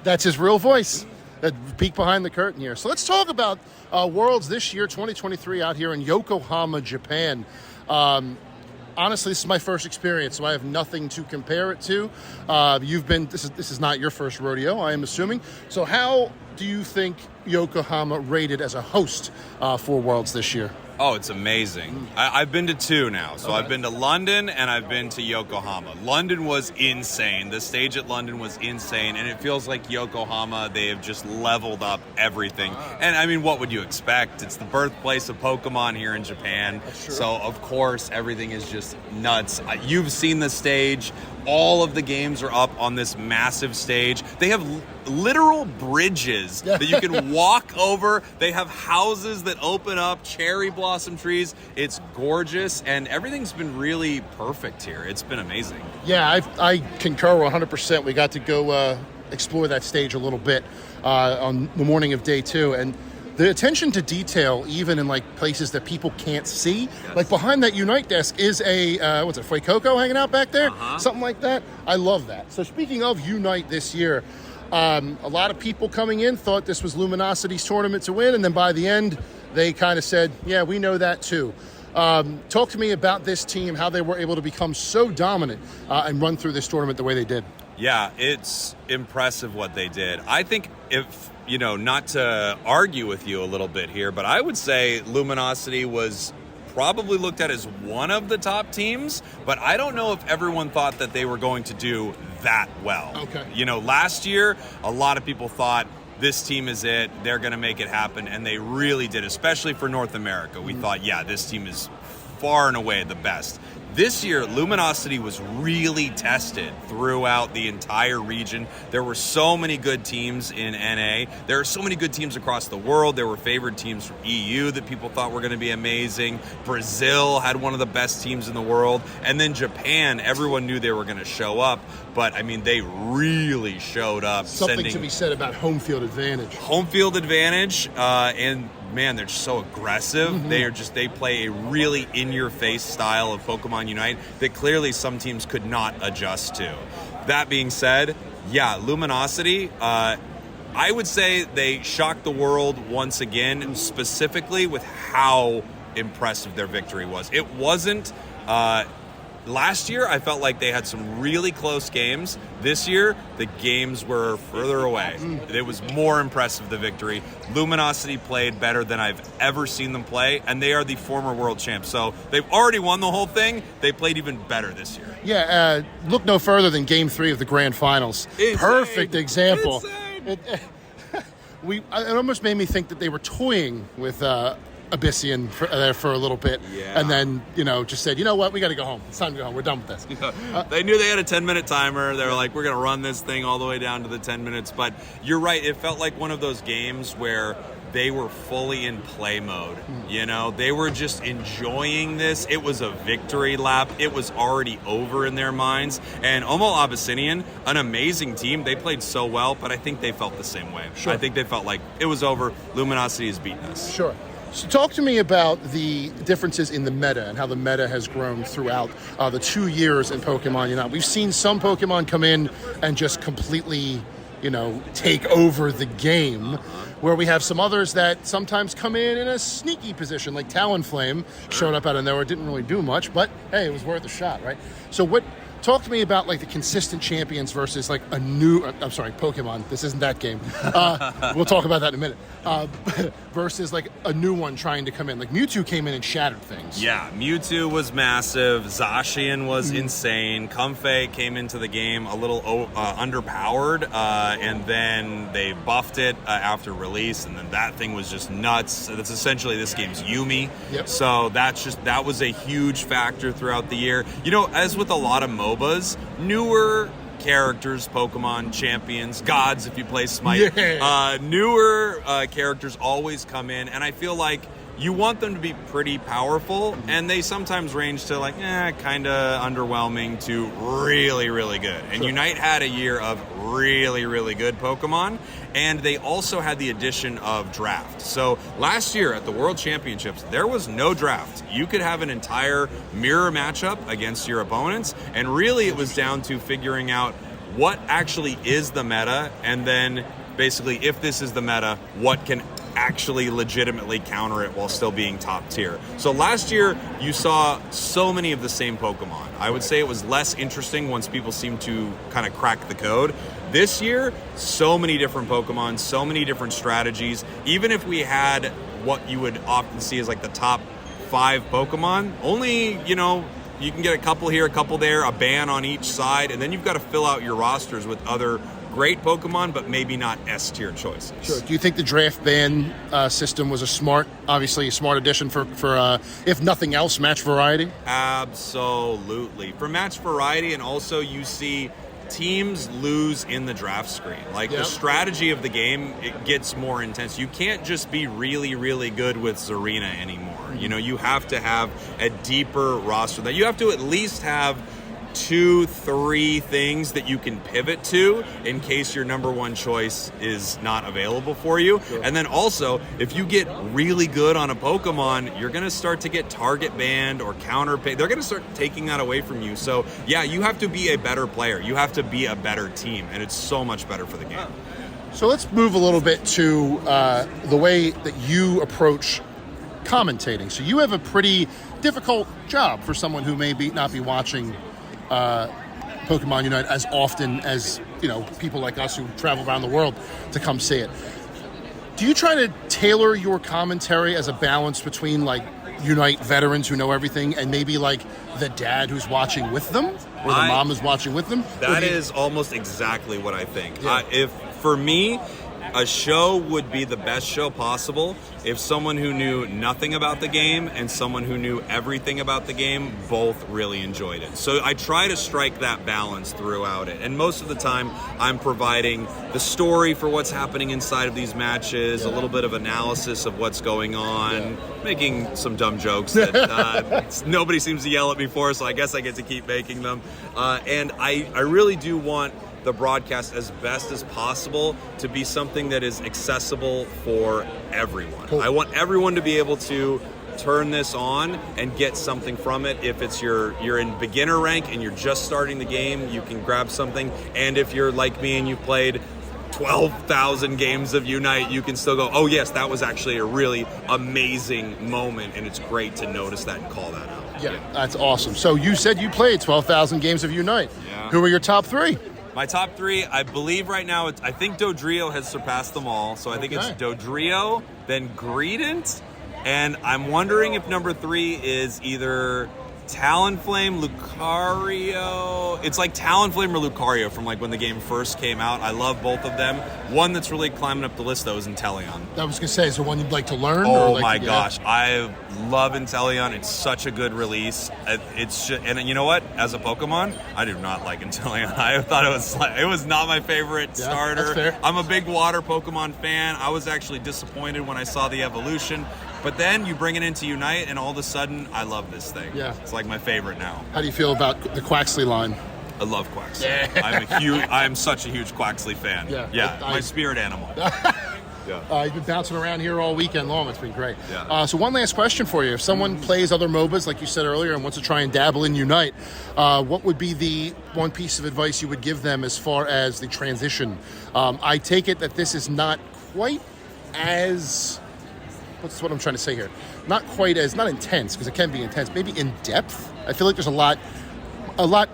That's his real voice. A peek behind the curtain here. So let's talk about Worlds this year, 2023, out here in Yokohama, Japan. Honestly, this is my first experience, so I have nothing to compare it to. This is not your first rodeo, I am assuming. So how do you think Yokohama rated as a host for Worlds this year? Oh, it's amazing. I've been to two now. So okay. I've been to London and I've been to Yokohama. London was insane. The stage at London was insane. And it feels like Yokohama, they have just leveled up everything. And I mean, what would you expect? It's the birthplace of Pokemon here in Japan. So, of course, everything is just nuts. You've seen the stage. All of the games are up on this massive stage. They have literal bridges that you can walk over. They have houses that open up, cherry blossom trees. It's gorgeous, and everything's been really perfect here. It's been amazing. Yeah, I concur 100%. We got to go explore that stage a little bit on the morning of day 2, and the attention to detail, even in like places that people can't see, like behind that Unite desk is a what's it, Fue Coco hanging out back there, something like that. I love that. So speaking of Unite this year, a lot of people coming in thought this was Luminosity's tournament to win, and then by the end, they kind of said, "Yeah, we know that too." Talk to me about this team, how they were able to become so dominant and run through this tournament the way they did. Yeah, it's impressive what they did. I think if, not to argue with you a little bit here, but I would say Luminosity was probably looked at as one of the top teams, but I don't know if everyone thought that they were going to do that well. Okay. Last year, a lot of people thought this team is it, they're going to make it happen, and they really did, especially for North America. We thought, yeah, this team is far and away the best. This year, Luminosity was really tested throughout the entire region. There were so many good teams in NA. There are so many good teams across the world. There were favored teams from EU that people thought were going to be amazing. Brazil had one of the best teams in the world. And then Japan, everyone knew they were going to show up. But, they really showed up. Something to be said about home field advantage. Home field advantage, and man, they're just so aggressive. Mm-hmm. They play a really in-your-face style of Pokemon Unite that clearly some teams could not adjust to. That being said, yeah, Luminosity, I would say they shocked the world once again, specifically with how impressive their victory was. It wasn't... Last year, I felt like they had some really close games. This year, the games were further away. It was more impressive, the victory. Luminosity played better than I've ever seen them play, and they are the former world champs. So they've already won the whole thing. They played even better this year. Yeah, look no further than Game 3 of the Grand Finals. Insane. Perfect example. Insane. It almost made me think that they were toying with Abyssian for a little bit, and then just said, you know what, we got to go home. It's time to go home. We're done with this. They knew they had a 10-minute timer. They were like, we're going to run this thing all the way down to the 10 minutes. But you're right. It felt like one of those games where they were fully in play mode. They were just enjoying this. It was a victory lap. It was already over in their minds. And Omo Abyssinian, an amazing team. They played so well, but I think they felt the same way. Sure. I think they felt like it was over. Luminosity has beaten us. Sure. So talk to me about the differences in the meta and how the meta has grown throughout the 2 years in Pokemon Unite. We've seen some Pokemon come in and just completely, take over the game, where we have some others that sometimes come in a sneaky position, like Talonflame showed up out of nowhere, didn't really do much, but hey, it was worth a shot, right? So talk to me about like the consistent champions versus like a new, Pokemon. This isn't that game. We'll talk about that in a minute. Versus like a new one trying to come in. Like Mewtwo came in and shattered things. Yeah, Mewtwo was massive. Zacian was insane. Comfey came into the game a little underpowered, and then they buffed it after release, and then that thing was just nuts. That's essentially this game's Yumi. Yep. So that was a huge factor throughout the year. As with a lot of MOBAs, newer characters, Pokemon champions, gods if you play Smite, newer characters always come in, and I feel like you want them to be pretty powerful, and they sometimes range to like kind of underwhelming to really, really good. And Unite had a year of really, really good Pokemon, and they also had the addition of draft. So last year at the World Championships, there was no draft. You could have an entire mirror matchup against your opponents, and really it was down to figuring out what actually is the meta, and then basically if this is the meta, what can actually legitimately counter it while still being top tier. So last year, you saw so many of the same Pokemon. I would say it was less interesting once people seemed to kind of crack the code. This year, so many different Pokemon, so many different strategies. Even if we had what you would often see as like the top 5 Pokemon, only, you can get a couple here, a couple there, a ban on each side, and then you've got to fill out your rosters with other great Pokemon, but maybe not S-tier choices. Sure. Do you think the draft ban system was obviously a smart addition for if nothing else, match variety? Absolutely. For match variety, and also you see teams lose in the draft screen. Like, the strategy of the game, it gets more intense. You can't just be really, really good with Zarina anymore. You know, you have to have a deeper roster. That you have to at least have 2-3 things that you can pivot to in case your number one choice is not available for you. Sure. And then also, if you get really good on a Pokemon, you're going to start to get target banned or counter pay. They're going to start taking that away from you. So yeah, you have to be a better player. You have to be a better team, and it's so much better for the game. So let's move a little bit to the way that you approach commentating. So you have a pretty difficult job for someone who may not be watching Pokemon Unite as often as, you know, people like us who travel around the world to come see it. Do you try to tailor your commentary as a balance between, like, Unite veterans who know everything and maybe, like, the dad who's watching with them or the mom who's watching with them? That is almost exactly what I think. Yeah. If for me, a show would be the best show possible if someone who knew nothing about the game and someone who knew everything about the game both really enjoyed it. So I try to strike that balance throughout it. And most of the time, I'm providing the story for what's happening inside of these matches, a little bit of analysis of what's going on, making some dumb jokes that nobody seems to yell at me for, so I guess I get to keep making them. And I really do want the broadcast as best as possible to be something that is accessible for everyone. Cool. I want everyone to be able to turn this on and get something from it. If it's you're in beginner rank and you're just starting the game, you can grab something. And if you're like me and you've played 12,000 games of Unite, you can still go, oh yes, that was actually a really amazing moment, and it's great to notice that and call that out. Yeah, that's awesome. So you said you played 12,000 games of Unite. Yeah. Who are your top 3? My top 3, I believe right now, I think Dodrio has surpassed them all. So I think it's Dodrio, then Greedent, and I'm wondering if number 3 is either Talonflame, Lucario. It's like Talonflame or Lucario from like when the game first came out. I love both of them. One that's really climbing up the list though is Inteleon. I was gonna say, is there one you'd like to learn? Oh or like my gosh, I love Inteleon. It's such a good release. It's just, and you know what? As a Pokemon, I do not like Inteleon. I thought it was not my favorite starter. That's fair. I'm a big water Pokemon fan. I was actually disappointed when I saw the evolution. But then you bring it into Unite, and all of a sudden, I love this thing. Yeah. It's like my favorite now. How do you feel about the Quaxley line? I love Quaxley. Yeah. I'm such a huge Quaxley fan. Yeah. My spirit animal. You've been bouncing around here all weekend long. It's been great. Yeah. So one last question for you. If someone plays other MOBAs, like you said earlier, and wants to try and dabble in Unite, what would be the one piece of advice you would give them as far as the transition? I take it that this is not quite as... What's what I'm trying to say here? Not intense, because it can be intense. Maybe in depth. I feel like there's a lot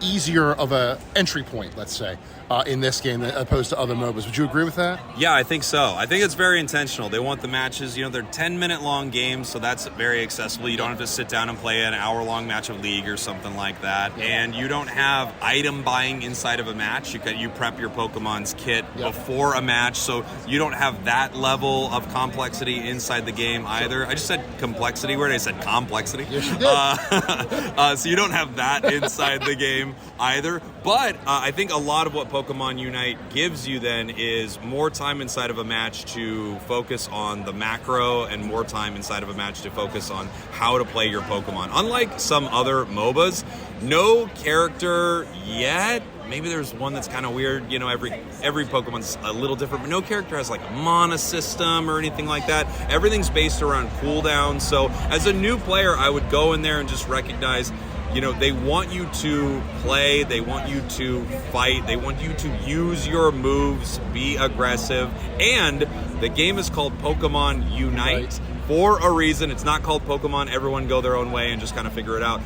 easier of a entry point, let's say, in this game as opposed to other MOBAs. Would you agree with that? Yeah, I think so. I think it's very intentional. They want the matches, they're 10-minute long games, so that's very accessible. You don't have to sit down and play an hour-long match of League or something like that. Yeah. And you don't have item buying inside of a match. You prep your Pokemon's kit before a match, so you don't have that level of complexity inside the game either. I just said complexity word. I said complexity. Yes, you did. So you don't have that inside the game either. But I think a lot of what Pokemon Unite gives you then is more time inside of a match to focus on the macro and more time inside of a match to focus on how to play your Pokemon. Unlike some other MOBAs, no character yet. Maybe there's one that's kind of weird. Every Pokemon's a little different, but no character has like a mana system or anything like that. Everything's based around cooldowns. So as a new player, I would go in there and just recognize, they want you to play, they want you to fight, they want you to use your moves, be aggressive, and the game is called Pokemon Unite for a reason. It's not called Pokemon Everyone Go Their Own Way and just kind of figure it out.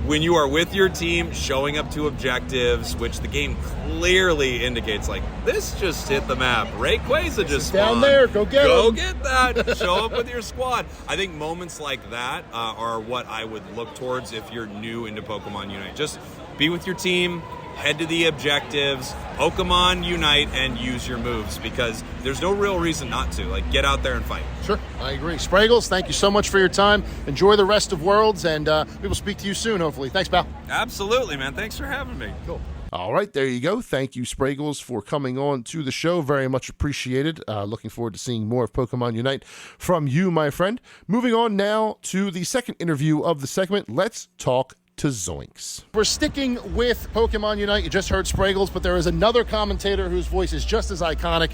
When you are with your team, showing up to objectives, which the game clearly indicates, like, this just hit the map. Rayquaza just spawned. Down there, go get that. Show up with your squad. I think moments like that are what I would look towards if you're new into Pokemon Unite. Just be with your team, head to the objectives, Pokemon Unite, and use your moves, because there's no real reason not to. Like, get out there and fight. Sure, I agree. Spragels, thank you so much for your time. Enjoy the rest of Worlds, and we will speak to you soon, hopefully. Thanks, pal. Absolutely, man. Thanks for having me. Cool. All right, there you go. Thank you, Spragels, for coming on to the show. Very much appreciated. Looking forward to seeing more of Pokemon Unite from you, my friend. Moving on now to the second interview of the segment. Let's talk to Zoinks. We're sticking with Pokemon Unite. You just heard Spragels, but there is another commentator whose voice is just as iconic,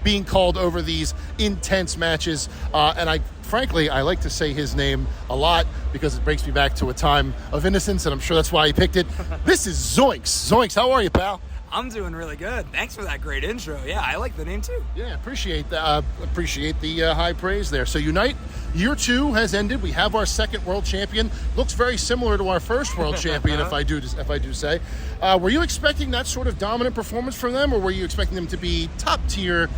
being called over these intense matches. And frankly, I like to say his name a lot because it brings me back to a time of innocence, and I'm sure that's why he picked it. This is Zoinks. Zoinks, how are you, pal? I'm doing really good. Thanks for that great intro. Yeah, I like the name too. Yeah, appreciate the high praise there. So Unite, year 2 has ended. We have our second world champion. Looks very similar to our first world champion, if I do say. Were you expecting that sort of dominant performance from them, or were you expecting them to be top tier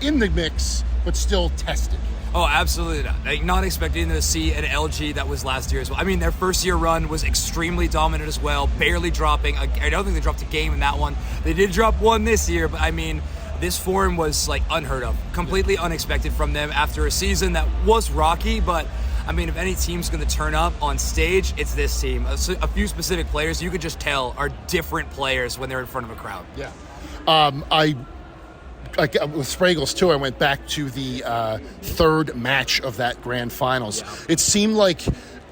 in the mix, but still tested? Oh, absolutely not. Like, not expecting to see an LG that was last year as well. I mean, their first year run was extremely dominant as well, barely dropping. I don't think they dropped a game in that one. They did drop one this year, but I mean, this form was like unheard of, completely unexpected from them after a season that was rocky, but I mean, if any team's going to turn up on stage, it's this team. A few specific players you could just tell are different players when they're in front of a crowd. Yeah. With Spragels, too, I went back to the third match of that grand finals. Yeah. It seemed like,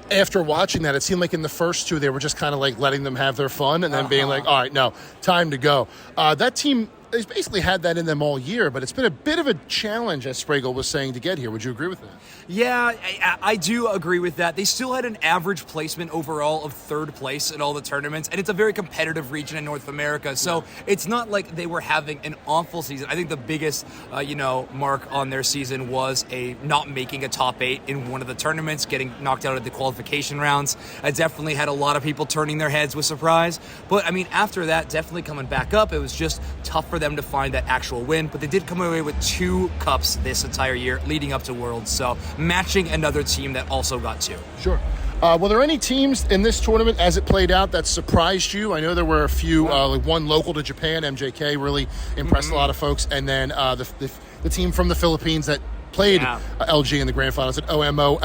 after watching that, it seemed like in the first two, they were just kind of like letting them have their fun and then being like, all right, no, time to go. That team has basically had that in them all year, but it's been a bit of a challenge, as Spragel was saying, to get here. Would you agree with that? Yeah, I do agree with that. They still had an average placement overall of third place in all the tournaments, and it's a very competitive region in North America, so it's not like they were having an awful season. I think the biggest, mark on their season was not making a top 8 in one of the tournaments, getting knocked out of the qualification rounds. I definitely had a lot of people turning their heads with surprise, but I mean, after that, definitely coming back up, it was just tough for them to find that actual win, but they did come away with 2 cups this entire year leading up to Worlds, so matching another team that also got 2. Sure. Were there any teams in this tournament as it played out that surprised you? I know there were a few, like one local to Japan, MJK, really impressed a lot of folks, and then the team from the Philippines that played LG in the grand finals at OMO,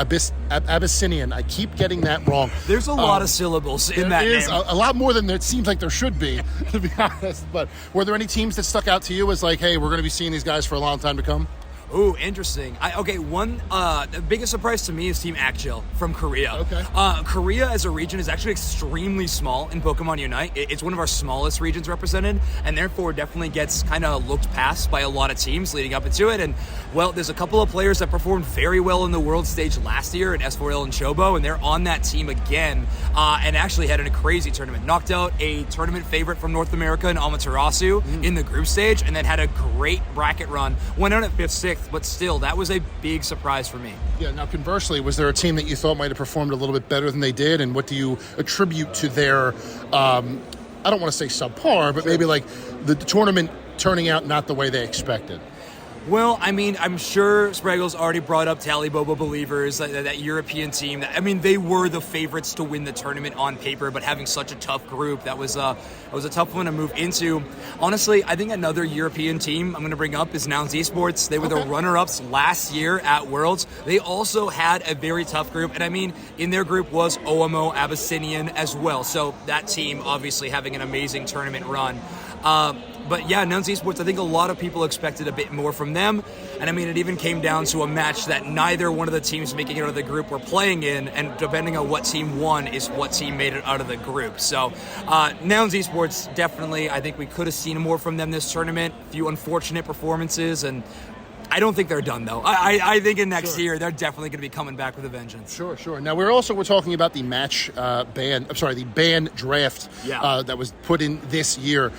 Abyssinian. I keep getting that wrong. There's a lot of syllables in that name. There is a lot more than it seems like there should be, to be honest. But were there any teams that stuck out to you as like, hey, we're going to be seeing these guys for a long time to come? Ooh, interesting. The biggest surprise to me is Team Actual from Korea. Okay. Korea as a region is actually extremely small in Pokemon Unite. It's one of our smallest regions represented, and therefore definitely gets kind of looked past by a lot of teams leading up into it. And, well, there's a couple of players that performed very well in the world stage last year in S4L and Chobo, and they're on that team again, and actually had a crazy tournament. Knocked out a tournament favorite from North America in Amaterasu in the group stage, and then had a great bracket run. Went out at 5th, 6th, but still, that was a big surprise for me. Yeah, now conversely, was there a team that you thought might have performed a little bit better than they did, and what do you attribute to their, I don't want to say subpar, but maybe like the tournament turning out not the way they expected? Well, I mean, I'm sure Spragels already brought up Talibobo Believers, that European team. I mean, they were the favorites to win the tournament on paper, but having such a tough group, that was a tough one to move into. Honestly, I think another European team I'm going to bring up is Nouns Esports. They were the runner-ups last year at Worlds. They also had a very tough group, and I mean, in their group was OMO Abyssinian as well. So that team obviously having an amazing tournament run. But yeah, Nouns Esports, I think a lot of people expected a bit more from them. And I mean, it even came down to a match that neither one of the teams making it out of the group were playing in. And depending on what team won is what team made it out of the group. So Nouns Esports, definitely, I think we could have seen more from them this tournament. A few unfortunate performances, and I don't think they're done, though. I think in next year, they're definitely going to be coming back with a vengeance. Sure. Now, we're talking about the the ban draft that was put in this year.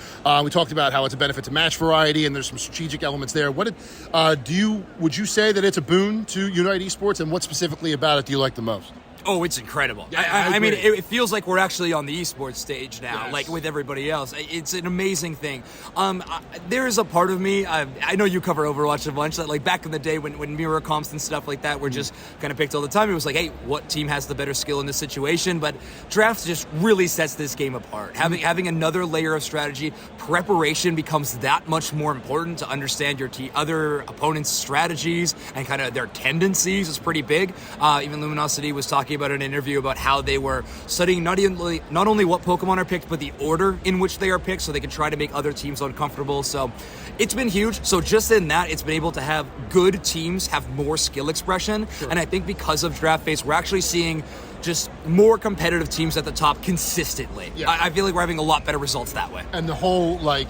We talked about how it's a benefit to match variety, and there's some strategic elements there. Would you say that it's a boon to Unite Esports, and what specifically about it do you like the most? Oh, it's incredible. Yeah, I mean, agree. it feels like we're actually on the esports stage now, Yes. like with everybody else. It's an amazing thing. There is a part of me, I know you cover Overwatch a bunch, that like back in the day when mirror comps and stuff like that were just kind of picked all the time, it was like, hey, what team has the better skill in this situation? But draft just really sets this game apart. Having another layer of strategy, preparation becomes that much more important to understand your other opponents' strategies and kind of their tendencies is pretty big. Even Luminosity was talking about in an interview about how they were studying not only what Pokemon are picked, but the order in which they are picked so they can try to make other teams uncomfortable. So it's been huge. So just in that, it's been able to have good teams have more skill expression. Sure. And I think because of draft phase, we're actually seeing just more competitive teams at the top consistently. Yeah. I feel like we're having a lot better results that way. And the whole, the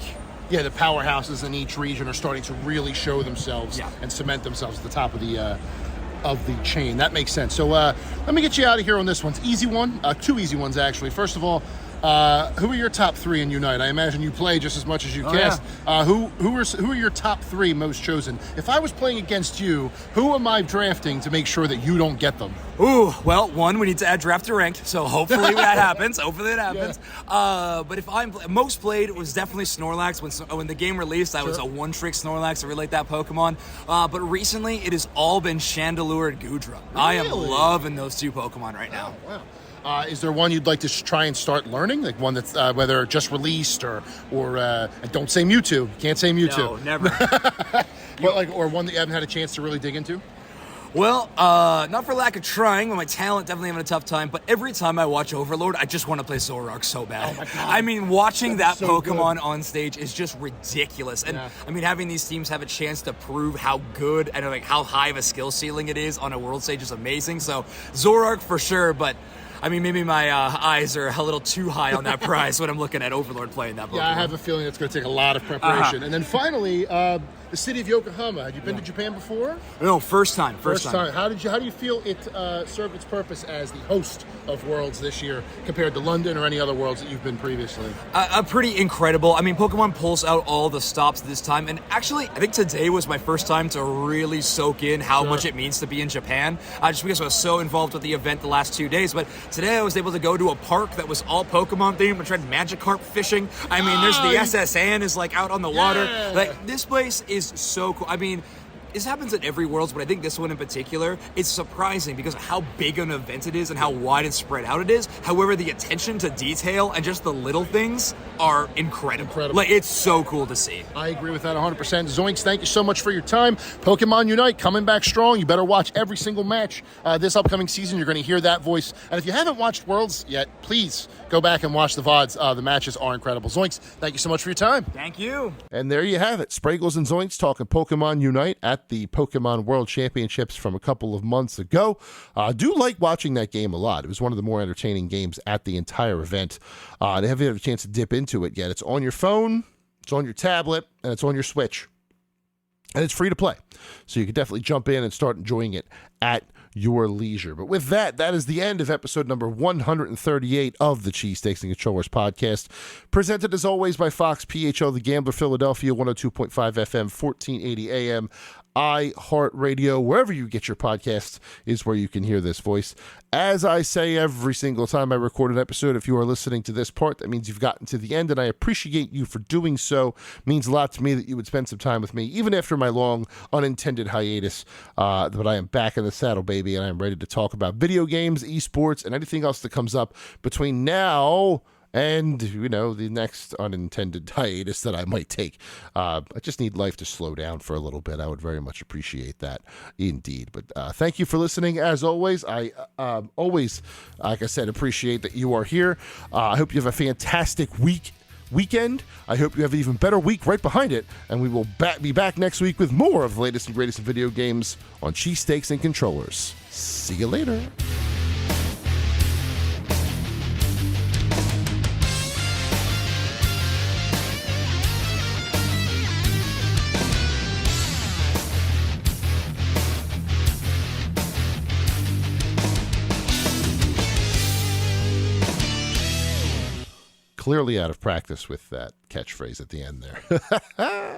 powerhouses in each region are starting to really show themselves and cement themselves at the top of the chain. That makes sense. So let me get you out of here on this one. It's easy one. Two easy ones, actually. First of all, who are your top three in Unite? I imagine you play just as much as you cast. Yeah. Who are your top three most chosen? If I was playing against you, who am I drafting to make sure that you don't get them? Ooh, well, one, we need to add draft to ranked, so hopefully that happens. Yeah. But if I'm most played, it was definitely Snorlax. When the game released, I was a one-trick Snorlax. I really like that Pokemon. But recently, it has all been Chandelure and Goodra. Really? I am loving those two Pokemon right now. Wow. Is there one you'd like to try and start learning? Like one that's whether just released or don't say Mewtwo. You can't say Mewtwo. No, never. Or one that you haven't had a chance to really dig into? Well, not for lack of trying, but my talent definitely having a tough time. But every time I watch Overlord, I just want to play Zoroark so bad. Oh my God. I mean, watching that so Pokemon on stage is just ridiculous. And I mean, having these teams have a chance to prove how good and like how high of a skill ceiling it is on a world stage is amazing. So Zoroark for sure, but I mean, maybe my eyes are a little too high on that prize when I'm looking at Overlord playing that Pokemon. Yeah, I have a feeling it's going to take a lot of preparation. And then finally, the city of Yokohama. Had you been to Japan before? No, first time. How do you feel it served its purpose as the host of Worlds this year compared to London or any other Worlds that you've been previously? Pretty incredible. I mean, Pokemon pulls out all the stops this time, and actually, I think today was my first time to really soak in how much it means to be in Japan. Just because I was so involved with the event the last 2 days, but today I was able to go to a park that was all Pokemon themed and tried Magikarp fishing. I mean, there's the SSN is like out on the water. Like this place is so cool. I mean, this happens at every Worlds, but I think this one in particular, it's surprising because of how big an event it is and how wide and spread out it is. However, the attention to detail and just the little things are incredible. Like, it's so cool to see. I agree with that 100%. Zoinks, thank you so much for your time. Pokemon Unite coming back strong. You better watch every single match this upcoming season. You're going to hear that voice. And if you haven't watched Worlds yet, please go back and watch the VODs. The matches are incredible. Zoinks, thank you so much for your time. Thank you. And there you have it. Spragels and Zoinks talking Pokemon Unite at the Pokemon World Championships from a couple of months ago. I do like watching that game a lot. It was one of the more entertaining games at the entire event. They haven't had a chance to dip into it yet. It's on your phone, it's on your tablet, and it's on your Switch. And it's free to play. So you can definitely jump in and start enjoying it at your leisure. But with that, that is the end of episode number 138 of the Cheesesteaks and Controllers podcast, presented as always by Fox PHO, The Gambler, Philadelphia, 102.5 FM, 1480 AM, iHeartRadio, wherever you get your podcasts is where you can hear this voice. As I say every single time I record an episode, if you are listening to this part, that means you've gotten to the end, and I appreciate you for doing so. It means a lot to me that you would spend some time with me, even after my long unintended hiatus. But I am back in the saddle, baby, and I am ready to talk about video games, esports, and anything else that comes up between now and, the next unintended hiatus that I might take. I just need life to slow down for a little bit. I would very much appreciate that indeed. But thank you for listening. As always, I always, like I said, appreciate that you are here. I hope you have a fantastic weekend. I hope you have an even better week right behind it. And we will be back next week with more of the latest and greatest in video games on Cheesesteaks and Controllers. See you later. Clearly out of practice with that catchphrase at the end there.